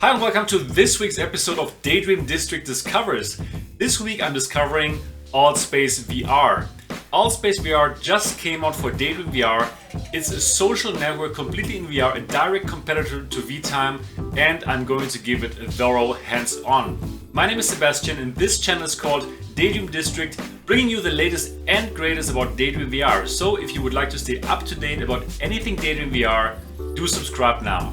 Hi and welcome to this week's episode of Daydream District Discovers. This week I'm discovering AltspaceVR. AltspaceVR just came out for Daydream VR. It's a social network completely in VR, a direct competitor to VTime, and I'm going to give it a thorough hands-on. My name is Sebastian and this channel is called Daydream District, bringing you the latest and greatest about Daydream VR. So if you would like to stay up to date about anything Daydream VR, do subscribe now.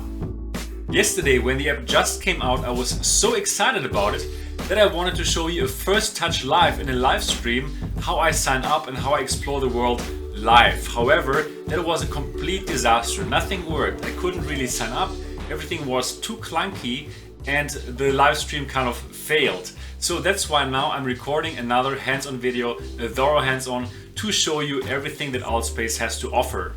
Yesterday, when the app just came out, I was so excited about it that I wanted to show you a first touch live in a live stream, how I sign up and how I explore the world live. However, that was a complete disaster. Nothing worked. I couldn't really sign up. Everything was too clunky and the live stream kind of failed. So that's why now I'm recording another hands-on video, a thorough hands-on, to show you everything that Altspace has to offer.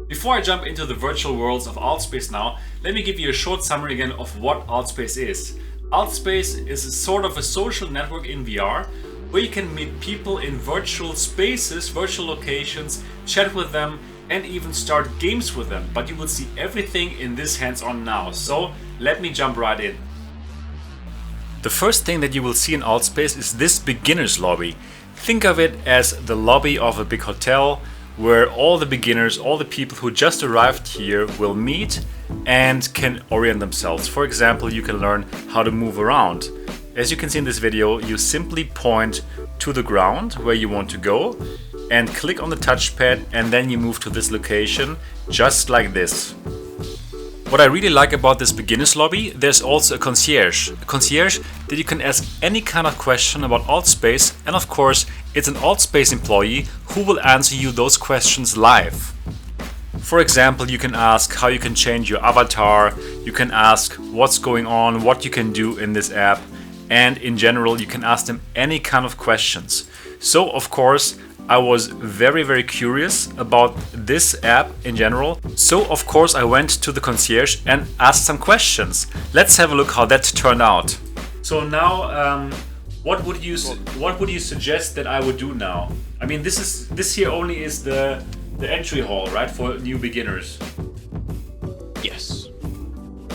Before I jump into the virtual worlds of Altspace now, let me give you a short summary again of what Altspace is. Altspace is sort of a social network in VR where you can meet people in virtual spaces, virtual locations, chat with them and even start games with them. But you will see everything in this hands-on now, so let me jump right in. The first thing that you will see in Altspace is this beginner's lobby. Think of it as the lobby of a big hotel, where all the beginners, all the people who just arrived here will meet and can orient themselves. For example, you can learn how to move around. As you can see in this video, you simply point to the ground where you want to go and click on the touchpad, and then you move to this location just like this. What I really like about this beginner's lobby, there's also a concierge that you can ask any kind of question about Altspace, and of course it's an Altspace employee who will answer you those questions live. For example, you can ask how you can change your avatar, you can ask what's going on, what you can do in this app, and in general you can ask them any kind of questions. So of course I was very curious about this app in general. So of course I went to the concierge and asked some questions. Let's have a look how that turned out. So now, what would you suggest that I would do now? I mean, this here only is the entry hall, right, for new beginners. Yes.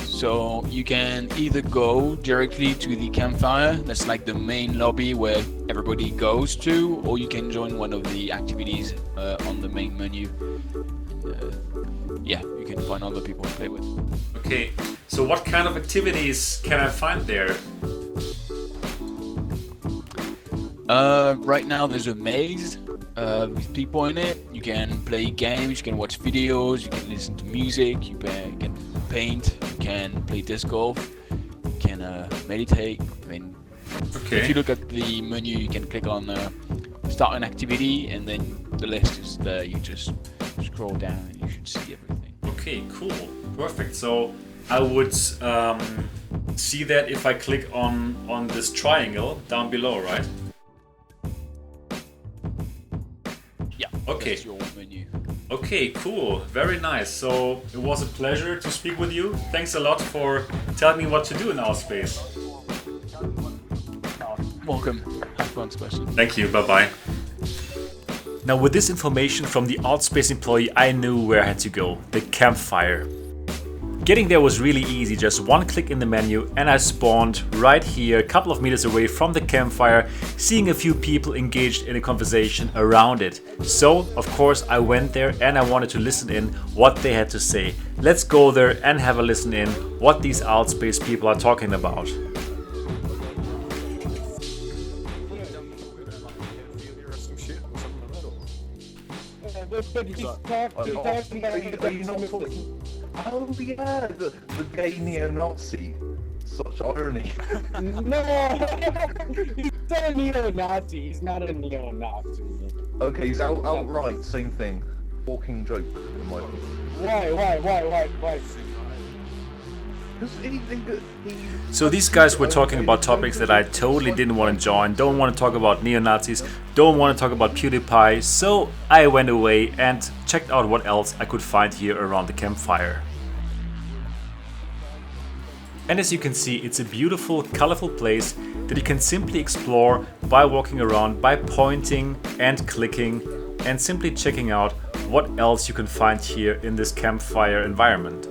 So you can either go directly to the Campfire, that's like the main lobby where everybody goes to, or you can join one of the activities on the main menu. Yeah, you can find other people to play with. Okay, so what kind of activities can I find there? Right now there's a maze with people in it. You can play games, you can watch videos, you can listen to music, you can paint, you can play disc golf, you can meditate. I mean, okay. If you look at the menu, you can click on start an activity, and then the list is there. You just scroll down and you should see everything. Okay, cool, perfect. So I would see that if I click on this triangle down below, right? Yeah. Okay. That's your menu. Okay, cool, very nice. So it was a pleasure to speak with you. Thanks a lot for telling me what to do in Altspace. Welcome. Have fun, Sebastian. Thank you. Bye-bye. Now, with this information from the Altspace employee, I knew where I had to go, the Campfire. Getting there was really easy, just one click in the menu and I spawned right here, a couple of meters away from the Campfire, seeing a few people engaged in a conversation around it. So, of course, I went there and I wanted to listen in what they had to say. Let's go there and have a listen in what these Altspace people are talking about. Oh yeah, the gay neo-Nazi. Such irony. No! He's a neo-Nazi. He's not a neo-Nazi. Okay, he's outright, same thing. Walking joke, in my opinion. Why? So these guys were talking about topics that I totally didn't want to join. Don't want to talk about neo-Nazis, don't want to talk about PewDiePie, so I went away and checked out what else I could find here around the Campfire. And as you can see, it's a beautiful, colorful place that you can simply explore by walking around, by pointing and clicking and simply checking out what else you can find here in this Campfire environment.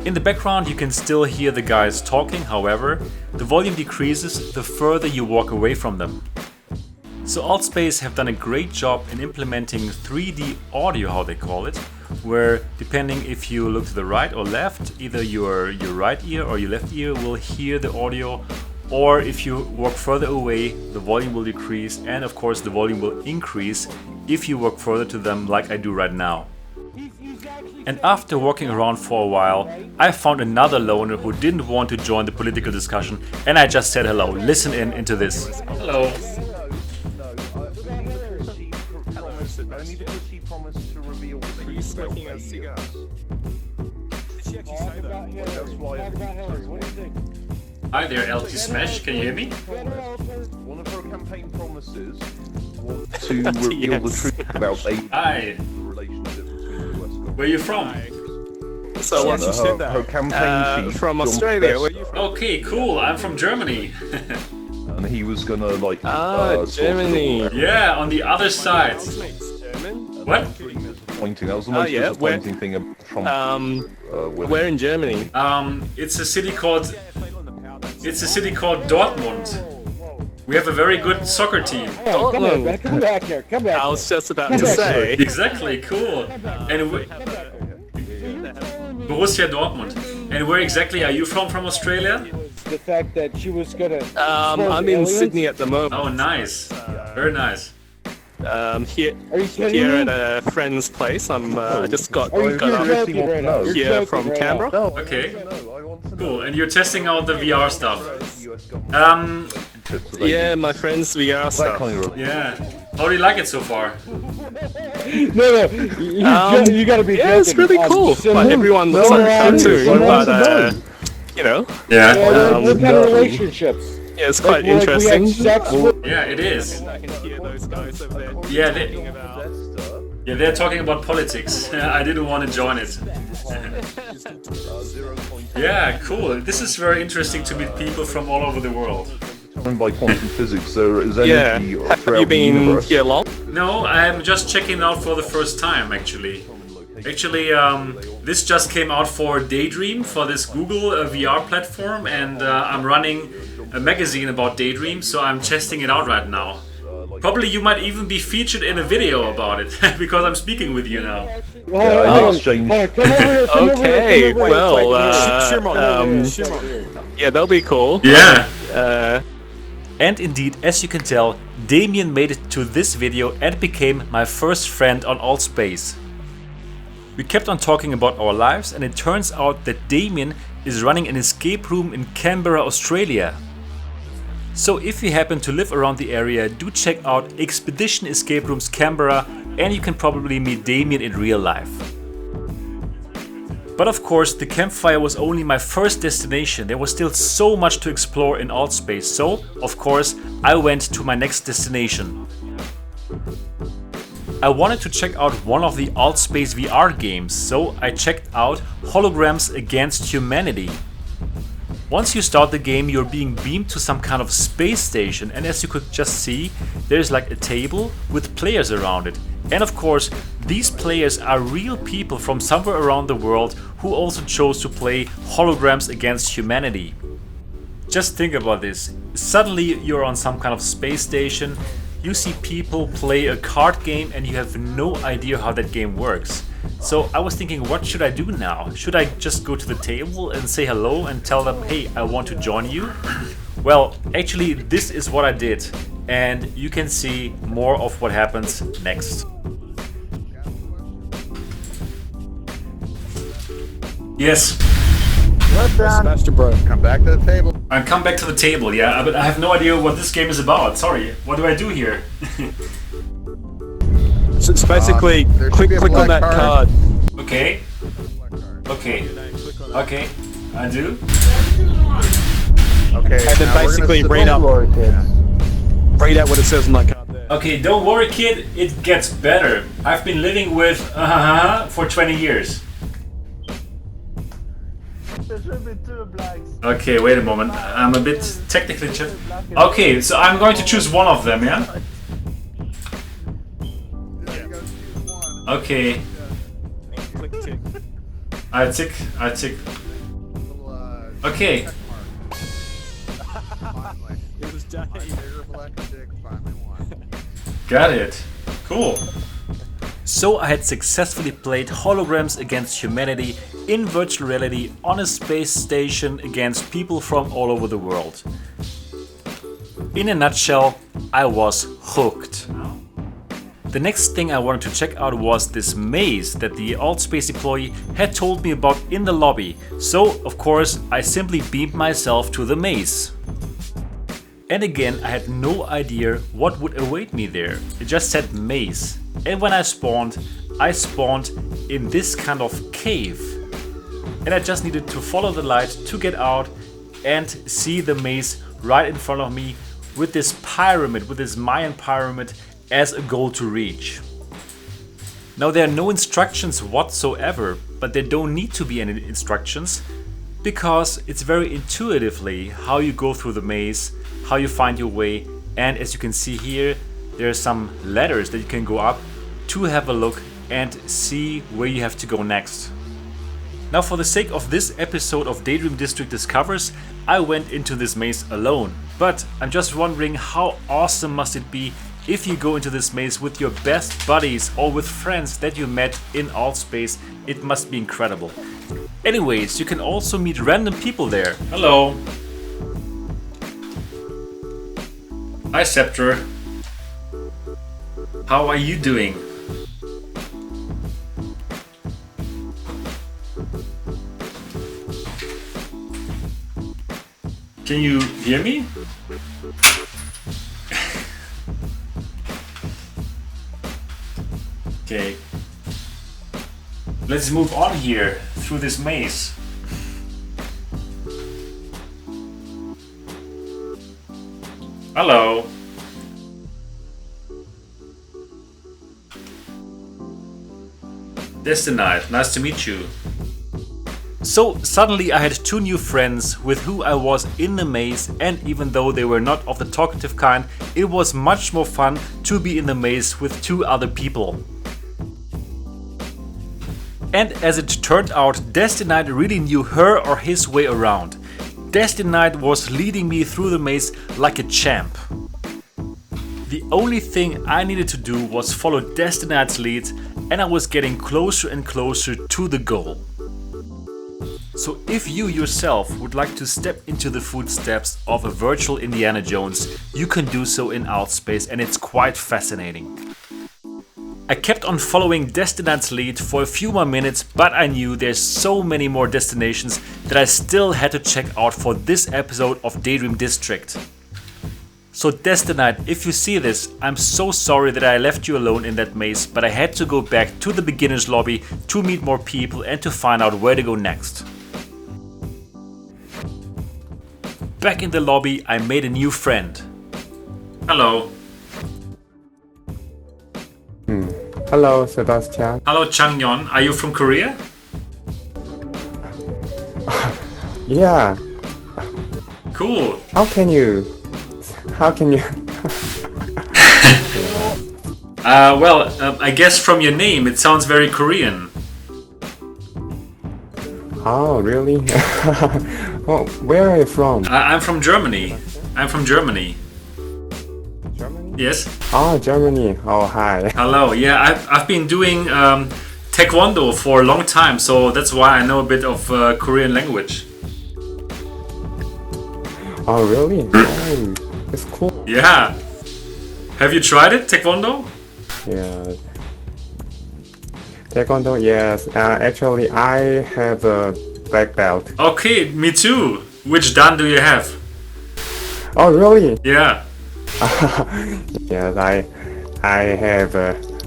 In the background you can still hear the guys talking, however, the volume decreases the further you walk away from them. So Altspace have done a great job in implementing 3D audio, how they call it, where depending if you look to the right or left, either your right ear or your left ear will hear the audio, or if you walk further away, the volume will decrease, and of course the volume will increase if you walk further to them like I do right now. And after walking around for a while, I found another loner who didn't want to join the political discussion, and I just said hello. Listen in into this. Hello. Only because she promised to reveal the truth about cigars. Did she actually say that? That's why Hi there, LT Smash, can you hear me? one of her campaign promises was to reveal the truth about the Hi, relationship between the US government. where are you from? So what she said that? Her campaign chief, From John Australia. Where Best, you from? Okay, cool, I'm from Germany. and he was gonna like Ah, Germany. Yeah, on the other side. German? What? Disappointing. That was the most yeah, disappointing thing from Where in Germany? It's a city called Dortmund. We have a very good soccer team. Oh, come here, man. Come back here. Come back. I was just about to say. Exactly, cool. And Borussia Dortmund. And where exactly are you from Australia? The fact that she was gonna. I'm in Sydney at the moment. Oh, nice. Very nice. Here Are you kidding here me? at a friend's place. I just got Are you got joking right now? You're here joking from right Canberra. now. Okay, I want to know. cool. And you're testing out the VR stuff. US government Yeah, my friend's VR that stuff. kind of Yeah. How do you like it so far? No, you gotta be joking. Yeah, it's really cool. But everyone looks like a cartoon. But you know, Yeah. What kind of relationships? yeah, it's quite Like, we interesting. had sex with- Yeah, it is. I can hear those guys over there Yeah, talking about. they're talking about politics. I didn't want to join it. Yeah, cool. This is very interesting to meet people from all over the world. by quantum physics. There is Yeah, energy have throughout you the been universe. here long? No, I'm just checking out for the first time, actually. Actually, this just came out for Daydream, for this Google VR platform, and I'm running a magazine about Daydream, so I'm testing it out right now. Probably you might even be featured in a video about it, because I'm speaking with you now. Yeah, I exchanged. Okay, well, yeah, that'll be cool. Yeah. And indeed, as you can tell, Damien made it to this video and became my first friend on Altspace. We kept on talking about our lives, and it turns out that Damien is running an escape room in Canberra, Australia. So if you happen to live around the area, do check out Expedition Escape Rooms Canberra, and you can probably meet Damien in real life. But of course, the Campfire was only my first destination. There was still so much to explore in Altspace, so of course I went to my next destination. I wanted to check out one of the Altspace VR games, so I checked out Holograms Against Humanity. Once you start the game, you're being beamed to some kind of space station, and as you could just see, there's like a table with players around it. And of course, these players are real people from somewhere around the world who also chose to play Holograms Against Humanity. Just think about this. Suddenly you're on some kind of space station, you see people play a card game and you have no idea how that game works. So I was thinking, what should I do now? Should I just go to the table and say hello and tell them, hey, I want to join you? Well, actually this is what I did, and you can see more of what happens next. Yes. Smashed your bro. Come back to the table. I come back to the table, yeah, but I have no idea what this game is about. Sorry. What do I do here? So it's basically there should be a click on black that card. card. Okay. Okay. Okay. I do. Okay. And then now we're basically gonna read out sit- read out what it says on that card there. Okay, don't worry, kid. It gets better. I've been living with for 20 years. Okay, wait a moment. I'm a bit technically. Okay, so I'm going to choose one of them, yeah? Okay. Click tick. I tick Okay. It was done. Got it. Cool. So I had successfully played Holograms against humanity in virtual reality on a space station against people from all over the world. In a nutshell, I was hooked. The next thing I wanted to check out was this maze that the AltspaceVR employee had told me about in the lobby. So, of course, I simply beamed myself to the maze. And again, I had no idea what would await me there. It just said maze. And when I spawned in this kind of cave. And I just needed to follow the light to get out and see the maze right in front of me with this pyramid, with this Mayan pyramid as a goal to reach. Now there are no instructions whatsoever, but there don't need to be any instructions because it's very intuitively how you go through the maze, how you find your way, and as you can see here, there are some ladders that you can go up to have a look and see where you have to go next. Now for the sake of this episode of Daydream District Discovers, I went into this maze alone. But I'm just wondering how awesome must it be if you go into this maze with your best buddies or with friends that you met in Altspace. It must be incredible. Anyways, you can also meet random people there. Hello. Hi, Scepter. How are you doing? Can you hear me? Okay. Let's move on here through this maze. Hello. Destinite, nice to meet you. So suddenly I had two new friends with who I was in the maze, and even though they were not of the talkative kind, it was much more fun to be in the maze with two other people. And as it turned out, Destinite really knew her or his way around. Destinite was leading me through the maze like a champ. The only thing I needed to do was follow Destinite's lead, and I was getting closer and closer to the goal. So if you yourself would like to step into the footsteps of a virtual Indiana Jones, you can do so in Altspace, and it's quite fascinating. I kept on following Destinite's lead for a few more minutes, but I knew there's so many more destinations that I still had to check out for this episode of Daydream District. So Destinite, if you see this, I'm so sorry that I left you alone in that maze, but I had to go back to the beginner's lobby to meet more people and to find out where to go next. Back in the lobby, I made a new friend. Hello. Hello, Sebastian. Hello, Changyeon. Are you from Korea? Yeah. Cool. How can you? I guess from your name, it sounds very Korean. Oh, really? Oh, where are you from? I'm from Germany. Germany? Yes. Oh, Germany. Oh, hi. Hello. Yeah, I've been doing taekwondo for a long time, so that's why I know a bit of Korean language. Oh, really? Oh, it's cool. Yeah. Have you tried it, taekwondo? Yeah. Taekwondo, yes. Actually, I have a black belt. Okay, me too. Which dan do you have? Oh, really? Yeah. Yes, I have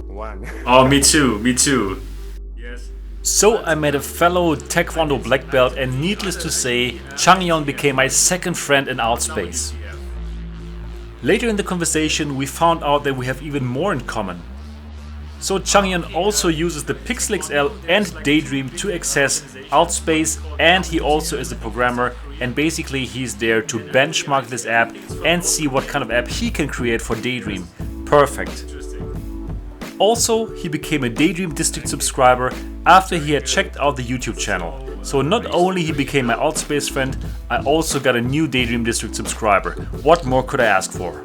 one. Oh, me too. Me too. Yes. So I met a fellow Taekwondo black belt, and needless to say, Changyeon became my second friend in Altspace. Later in the conversation, we found out that we have even more in common. So Changyeon also uses the Pixel XL and Daydream to access Altspace, and he also is a programmer, and basically he's there to benchmark this app and see what kind of app he can create for Daydream. Perfect. Also, he became a Daydream District subscriber after he had checked out the YouTube channel. So not only he became my AltspaceVR friend, I also got a new Daydream District subscriber. What more could I ask for?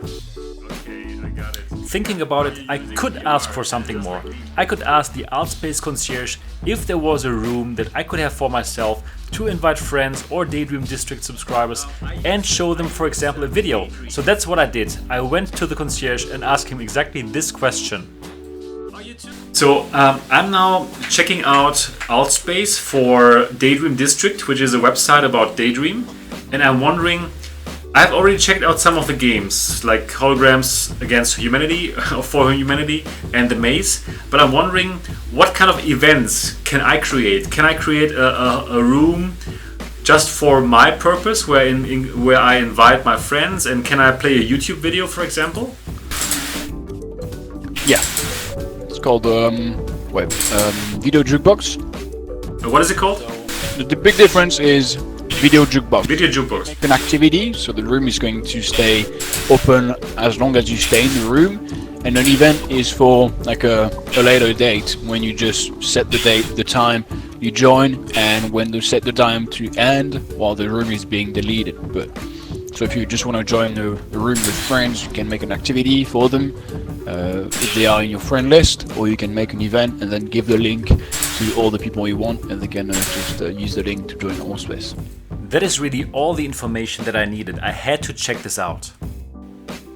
Thinking about it, I could ask for something more. I could ask the Altspace concierge if there was a room that I could have for myself to invite friends or Daydream District subscribers and show them, for example, a video. So that's what I did. I went to the concierge and asked him exactly this question. So I'm now checking out Altspace for Daydream District, which is a website about Daydream, and I'm wondering, I've already checked out some of the games, like Holograms Against Humanity, or For Humanity, and The Maze, but I'm wondering what kind of events can I create? Can I create a room just for my purpose, where I invite my friends, and can I play a YouTube video, for example? Yeah. It's called Video Jukebox. What is it called? The big difference is Video Jukebox. Video Jukebox. An activity, so the room is going to stay open as long as you stay in the room, and an event is for like a later date, when you just set the date, the time, you join, and when you set the time to end, while the room is being deleted. But so if you just want to join the room with friends, you can make an activity for them if they are in your friend list, or you can make an event and then give the link to all the people you want, and they can just use the link to join Allspace. That is really all the information that I needed. I had to check this out.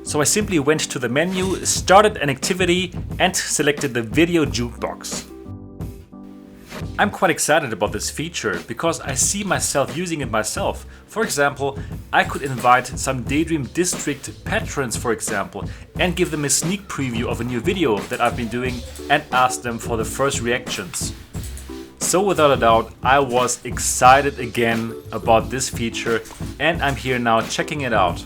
So I simply went to the menu, started an activity, and selected the Video Jukebox. I'm quite excited about this feature because I see myself using it myself. For example, I could invite some Daydream District patrons, for example, and give them a sneak preview of a new video that I've been doing and ask them for the first reactions. So without a doubt, I was excited again about this feature, and I'm here now checking it out.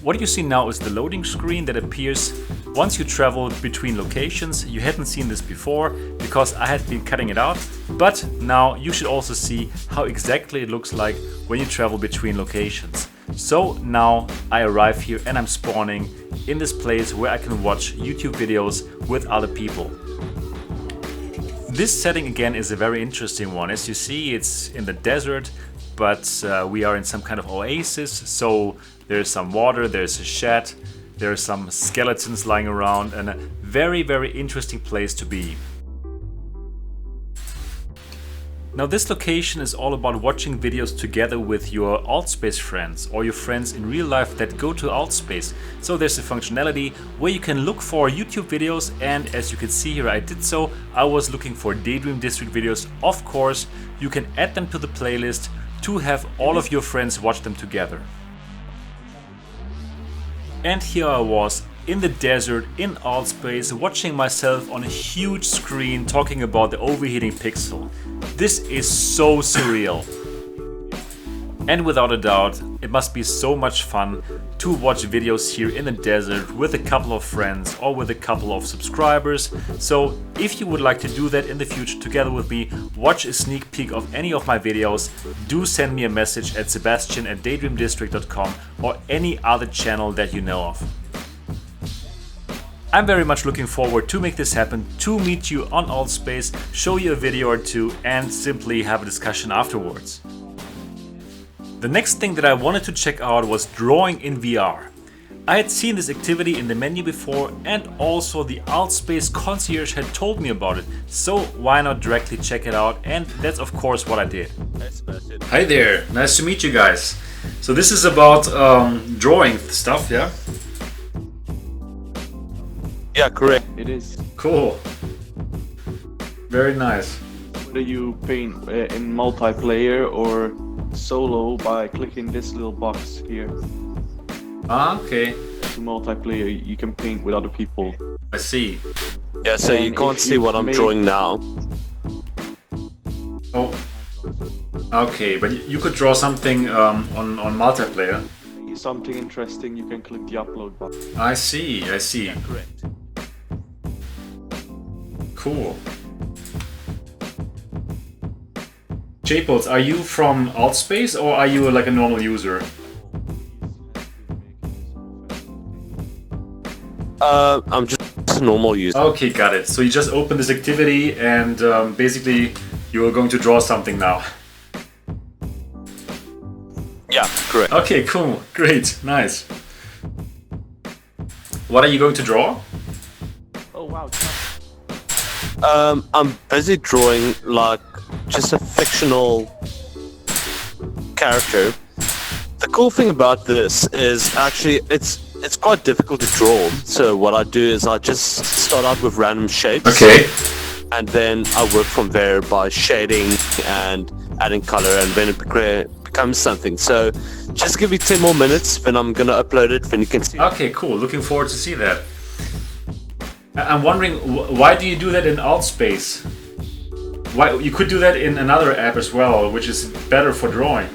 What you see now is the loading screen that appears once you travel between locations. You hadn't seen this before because I had been cutting it out, but now you should also see how exactly it looks like when you travel between locations. So now I arrive here and I'm spawning in this place where I can watch YouTube videos with other people. This setting again is a very interesting one. As you see, it's in the desert, but we are in some kind of oasis, so there's some water, there's a shed, there are some skeletons lying around, and a very, very interesting place to be. Now this location is all about watching videos together with your Altspace friends or your friends in real life that go to Altspace. So there's a functionality where you can look for YouTube videos, and as you can see here, I did so. I was looking for Daydream District videos. Of course, you can add them to the playlist to have all of your friends watch them together. And here I was in the desert in Altspace, watching myself on a huge screen talking about the overheating pixel. This is so surreal. And without a doubt, it must be so much fun to watch videos here in the desert with a couple of friends or with a couple of subscribers. So if you would like to do that in the future together with me, watch a sneak peek of any of my videos, do send me a message at sebastian@daydreamdistrict.com or any other channel that you know of. I'm very much looking forward to make this happen, to meet you on Altspace, show you a video or two, and simply have a discussion afterwards. The next thing that I wanted to check out was drawing in VR. I had seen this activity in the menu before, and also the Altspace concierge had told me about it, so why not directly check it out, and that's of course what I did. Hi there, nice to meet you guys. So this is about drawing stuff, yeah? Yeah, correct. It is. Cool. Very nice. Whether you paint in multiplayer or solo by clicking this little box here. Ah, okay. To multiplayer, you can paint with other people. I see. Yeah, so you And can't if see you what I'm make- drawing now. Oh. Okay, but you could draw something on multiplayer. Something interesting, you can click the upload button. I see, I see. Correct. Cool. Jukebox, are you from Altspace or are you like a normal user? I'm just a normal user. Okay, got it. So you just opened this activity and basically you are going to draw something now. correct. Okay, cool. Great. Nice. What are you going to draw? Oh wow. I'm busy drawing like just a fictional character. The cool thing about this is actually it's quite difficult to draw. So what I do is I just start out with random shapes. Okay. And then I work from there by shading and adding color, and then it becomes something. So just give me 10 more minutes, then I'm gonna upload it, then you can see. Okay, cool. Looking forward to see that. I'm wondering, why do you do that in Altspace? Why you could do that in another app as well, which is better for drawing.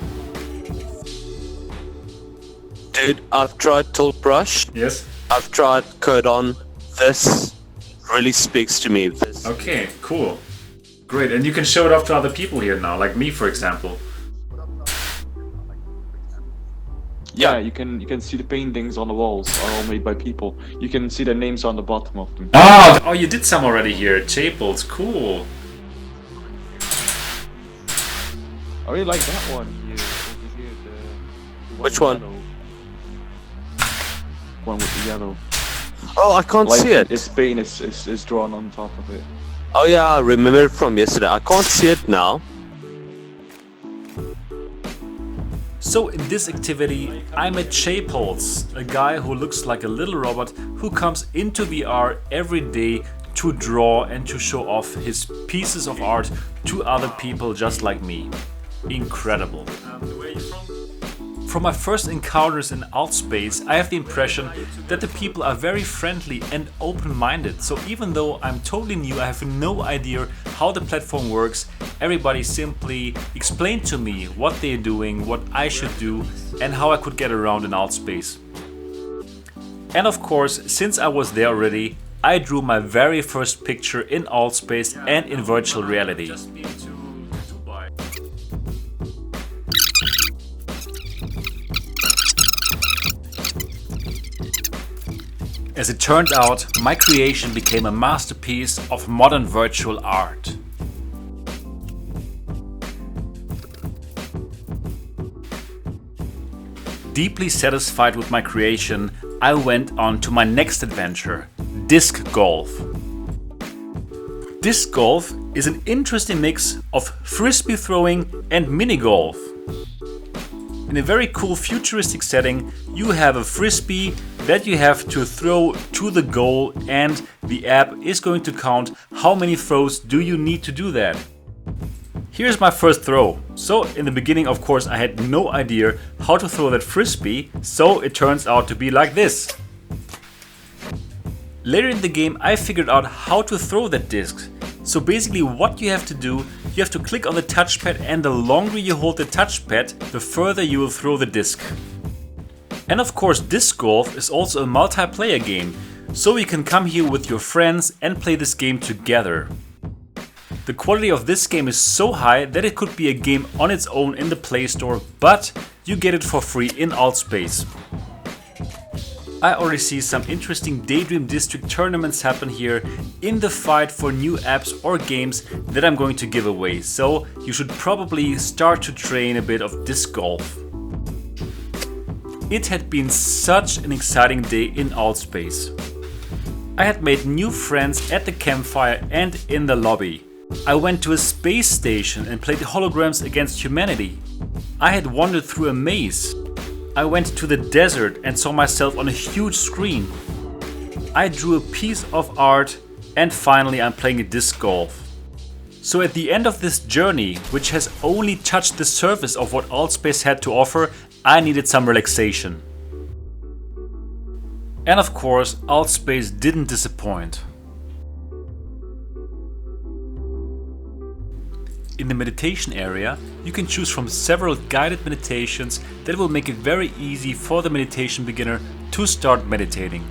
Dude, I've tried Tilt Brush. Yes. I've tried Codon. This really speaks to me. This. Okay, cool. Great, and you can show it off to other people here now, like me, for example. Yeah, you can see the paintings on the walls are all made by people. You can see their names on the bottom of them. Oh, you did some already here. Chapels, cool. I really like that one here. Over here, the Which one? yellow. One with the yellow. Oh, I can't Like see it. its paint is drawn on top of it. Oh yeah, I remember it from yesterday. I can't see it now. So in this activity, I met Chapels, a guy who looks like a little robot who comes into VR every day to draw and to show off his pieces of art to other people just like me. Incredible. Where are you from? From my first encounters in Altspace, I have the impression that the people are very friendly and open-minded. So even though I'm totally new, I have no idea how the platform works. Everybody simply explained to me what they're doing, what I should do, and how I could get around in Altspace. And of course, since I was there already, I drew my very first picture in Altspace and in virtual reality. As it turned out, my creation became a masterpiece of modern virtual art. Deeply satisfied with my creation, I went on to my next adventure, disc golf. Disc golf is an interesting mix of frisbee throwing and mini golf. In a very cool futuristic setting, you have a frisbee that you have to throw to the goal, and the app is going to count how many throws do you need to do that. Here's my first throw. So in the beginning, of course, I had no idea how to throw that frisbee, so it turns out to be like this. Later in the game, I figured out how to throw that disc. So basically what you have to do, you have to click on the touchpad, and the longer you hold the touchpad, the further you will throw the disc. And of course, disc golf is also a multiplayer game, so you can come here with your friends and play this game together. The quality of this game is so high that it could be a game on its own in the Play Store, but you get it for free in Altspace. I already see some interesting Daydream District tournaments happen here in the fight for new apps or games that I'm going to give away, so you should probably start to train a bit of disc golf. It had been such an exciting day in Altspace. I had made new friends at the campfire and in the lobby. I went to a space station and played Holograms against humanity. I had wandered through a maze. I went to the desert and saw myself on a huge screen. I drew a piece of art, and finally I'm playing a disc golf. So at the end of this journey, which has only touched the surface of what Altspace had to offer, I needed some relaxation. And of course, Altspace didn't disappoint. In the meditation area, you can choose from several guided meditations that will make it very easy for the meditation beginner to start meditating.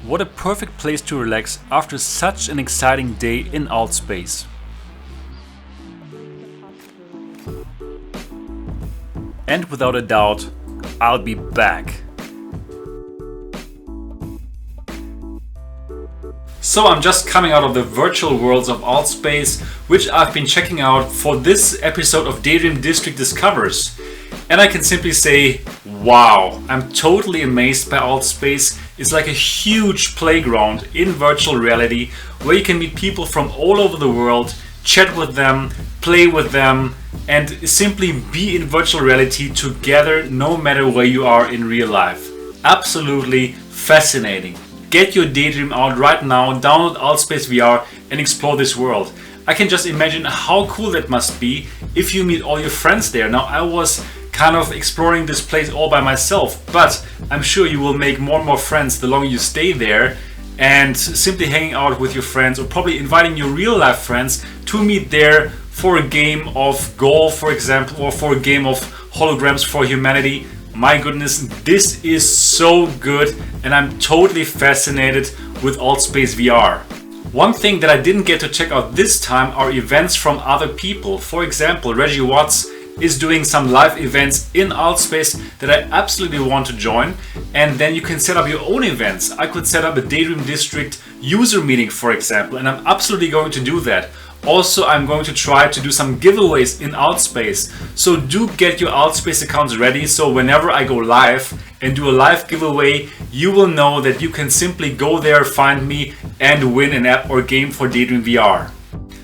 What a perfect place to relax after such an exciting day in Altspace. And without a doubt, I'll be back. So I'm just coming out of the virtual worlds of Altspace, which I've been checking out for this episode of Daydream District Discovers. And I can simply say, wow, I'm totally amazed by Altspace. It's like a huge playground in virtual reality where you can meet people from all over the world, chat with them, play with them, and simply be in virtual reality together no matter where you are in real life. Absolutely fascinating. Get your Daydream out right now, download AltspaceVR and explore this world. I can just imagine how cool that must be if you meet all your friends there. Now, I was kind of exploring this place all by myself, but I'm sure you will make more and more friends the longer you stay there, and simply hanging out with your friends or probably inviting your real life friends to meet there for a game of golf, for example, or for a game of Holograms for Humanity. My goodness, this is so good and I'm totally fascinated with AltspaceVR. One thing that I didn't get to check out this time are events from other people. For example, Reggie Watts is doing some live events in Altspace that I absolutely want to join, and then you can set up your own events. I could set up a Daydream District user meeting, for example, and I'm absolutely going to do that. Also, I'm going to try to do some giveaways in Altspace. So do get your Altspace accounts ready, so whenever I go live and do a live giveaway, you will know that you can simply go there, find me, and win an app or game for Daydream VR.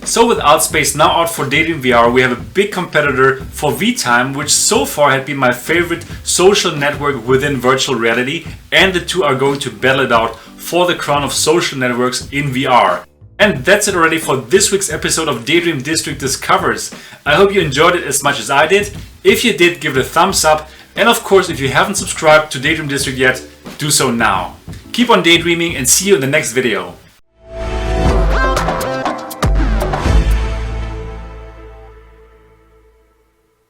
So with Altspace now out for Daydream VR, we have a big competitor for VTime, which so far had been my favorite social network within virtual reality, and the two are going to battle it out for the crown of social networks in VR. And that's it already for this week's episode of Daydream District Discovers. I hope you enjoyed it as much as I did. If you did, give it a thumbs up. And of course, if you haven't subscribed to Daydream District yet, do so now. Keep on daydreaming and see you in the next video.